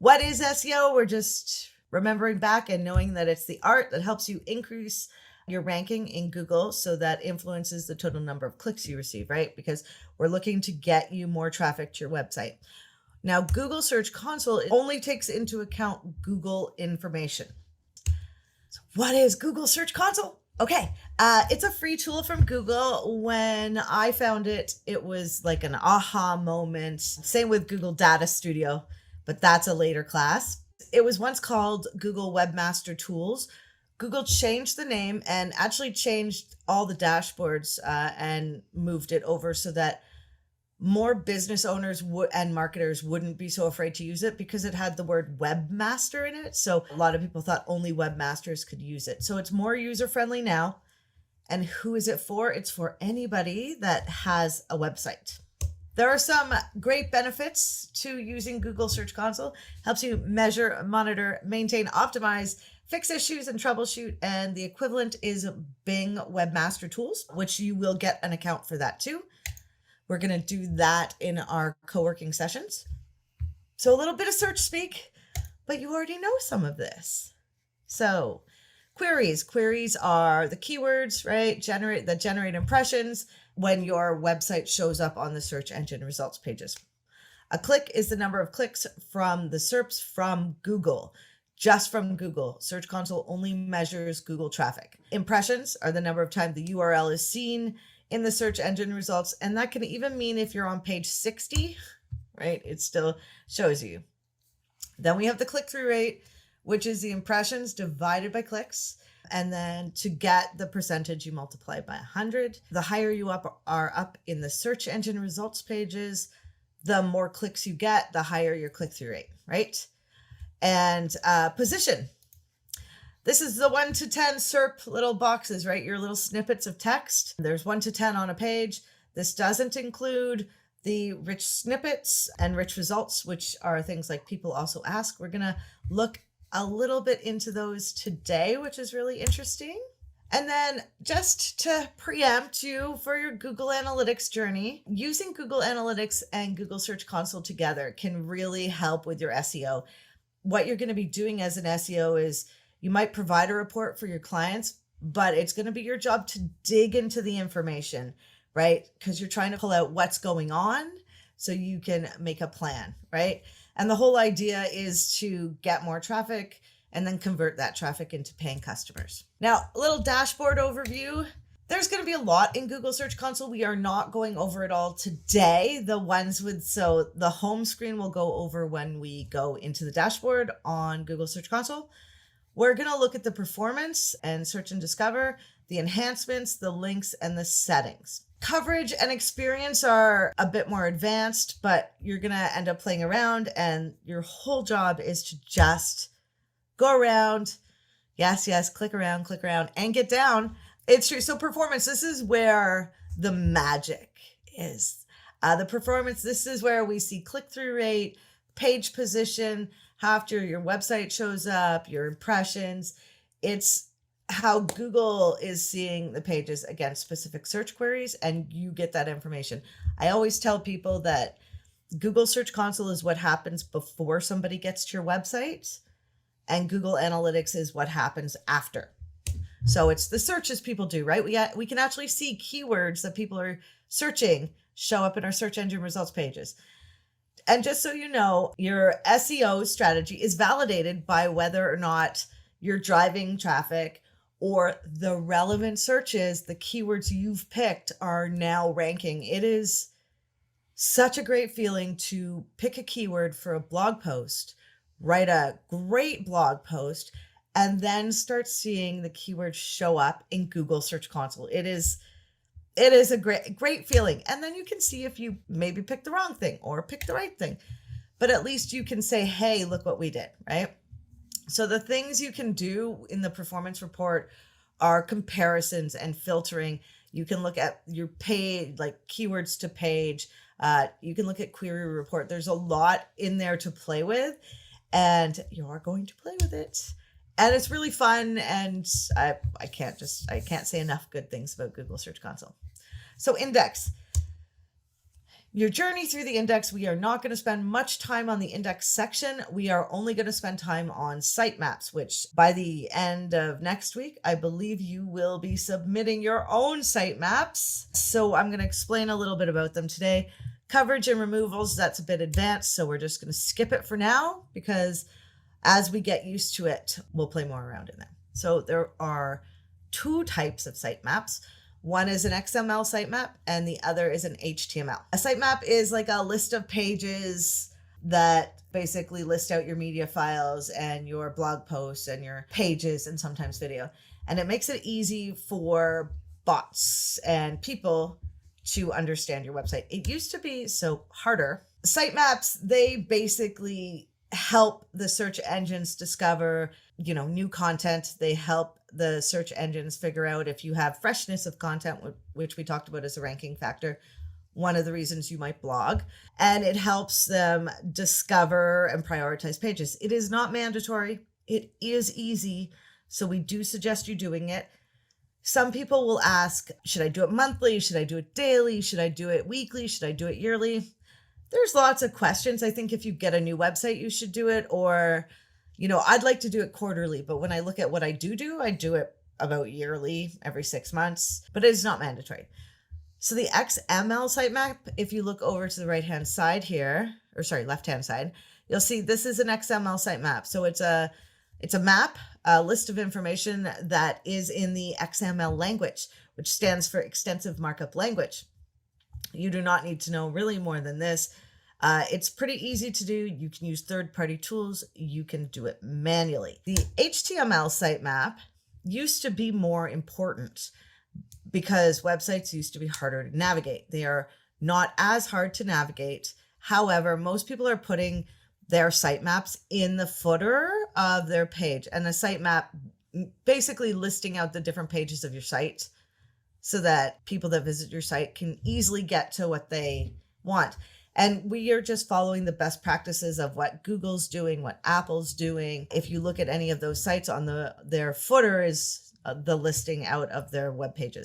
What is SEO? We're just remembering back and knowing that it's the art that helps you increase your ranking in Google so that influences the total number of clicks you receive, right? Because we're looking to get you more traffic to your website. Now, Google Search Console only takes into account Google information. So what is Google Search Console? Okay, it's a free tool from Google. When I found it, it was like an aha moment. Same with Google Data Studio, but that's a later class. It was once called Google Webmaster Tools. Google changed the name and actually changed all the dashboards and moved it over so that more business owners and marketers wouldn't be so afraid to use it because it had the word webmaster in it. So a lot of people thought only webmasters could use it. So it's more user-friendly now. And who is it for? It's for anybody that has a website. There are some great benefits to using Google Search Console. Helps you measure, monitor, maintain, optimize, fix issues, and troubleshoot. And the equivalent is Bing Webmaster Tools, which you will get an account for that too. We're going to do that in our co-working sessions. So a little bit of search speak, but you already know some of this. So queries. Queries are the keywords, right? That generate impressions when your website shows up on the search engine results pages. A click is the number of clicks from the SERPs from Google, just from Google. Search Console only measures Google traffic. Impressions are the number of times the URL is seen in the search engine results. And that can even mean if you're on page 60, right? It still shows you. Then we have the click-through rate, which is the impressions divided by clicks. And then to get the percentage, you multiply by 100. The higher you are up in the search engine results pages, the more clicks you get, the higher your click-through rate, right? And position. This is the 1 to 10 SERP little boxes, right? Your little snippets of text. There's 1 to 10 on a page. This doesn't include the rich snippets and rich results, which are things like people also ask. We're going to look a little bit into those today, which is really interesting. And then just to preempt you for your Google Analytics journey, using Google Analytics and Google Search Console together can really help with your SEO. What you're going to be doing as an SEO is you might provide a report for your clients, but it's going to be your job to dig into the information, right? Because you're trying to pull out what's going on so you can make a plan, right? And the whole idea is to get more traffic and then convert that traffic into paying customers. Now, a little dashboard overview. There's going to be a lot in Google Search Console. We are not going over it all today. So the home screen will go over when we go into the dashboard on Google Search Console. We're going to look at the performance and search and discover, the enhancements, the links, and the settings. Coverage and experience are a bit more advanced, but you're going to end up playing around and your whole job is to just go around. Yes, click around and get down. It's true. So performance, this is where the magic is. The performance, this is where we see click-through rate, page position, after your website shows up, your impressions. It's how Google is seeing the pages against specific search queries, and you get that information. I always tell people that Google Search Console is what happens before somebody gets to your website, and Google Analytics is what happens after. So it's the searches people do, right? We can actually see keywords that people are searching show up in our search engine results pages. And just so you know, your SEO strategy is validated by whether or not you're driving traffic or the relevant searches, the keywords you've picked are now ranking. It is such a great feeling to pick a keyword for a blog post, write a great blog post, and then start seeing the keywords show up in Google Search Console. It is a great feeling. And then you can see if you maybe picked the wrong thing or picked the right thing, but at least you can say, hey, look what we did, right? So the things you can do in the performance report are comparisons and filtering. You can look at your page, like keywords to page. You can look at query report. There's a lot in there to play with, and you are going to play with it. And it's really fun. And I can't say enough good things about Google Search Console. So index. your journey through the index, we are not going to spend much time on the index section. We are only going to spend time on sitemaps, which by the end of next week, I believe you will be submitting your own sitemaps. So I'm going to explain a little bit about them today. Coverage and removals, that's a bit advanced, so we're just going to skip it for now, because as we get used to it, we'll play more around in them. So there are two types of sitemaps. One is an XML sitemap and the other is an HTML. A sitemap is like a list of pages that basically list out your media files and your blog posts and your pages and sometimes video. And it makes it easy for bots and people to understand your website. It used to be so harder. Sitemaps, they basically help the search engines discover, new content. They help the search engines figure out if you have freshness of content, which we talked about as a ranking factor, one of the reasons you might blog. And it helps them discover and prioritize pages. It is not mandatory. It is easy. So we do suggest you doing it. Some people will ask, should I do it monthly? Should I do it daily? Should I do it weekly? Should I do it yearly? There's lots of questions. I think if you get a new website, you should do it. Or, I'd like to do it quarterly, but when I look at what I do it about yearly, every 6 months, but it is not mandatory. So the XML sitemap, if you look over to the right-hand side here, left-hand side, you'll see this is an XML sitemap. So it's a map, a list of information that is in the XML language, which stands for extensive markup language. You do not need to know really more than this. It's pretty easy to do. You can use third-party tools. You can do it manually. The HTML sitemap used to be more important because websites used to be harder to navigate. They are not as hard to navigate. However, most people are putting their sitemaps in the footer of their page, and a sitemap basically listing out the different pages of your site so that people that visit your site can easily get to what they want. And we are just following the best practices of what Google's doing, what Apple's doing. If you look at any of those sites, on their footer is the listing out of their web pages.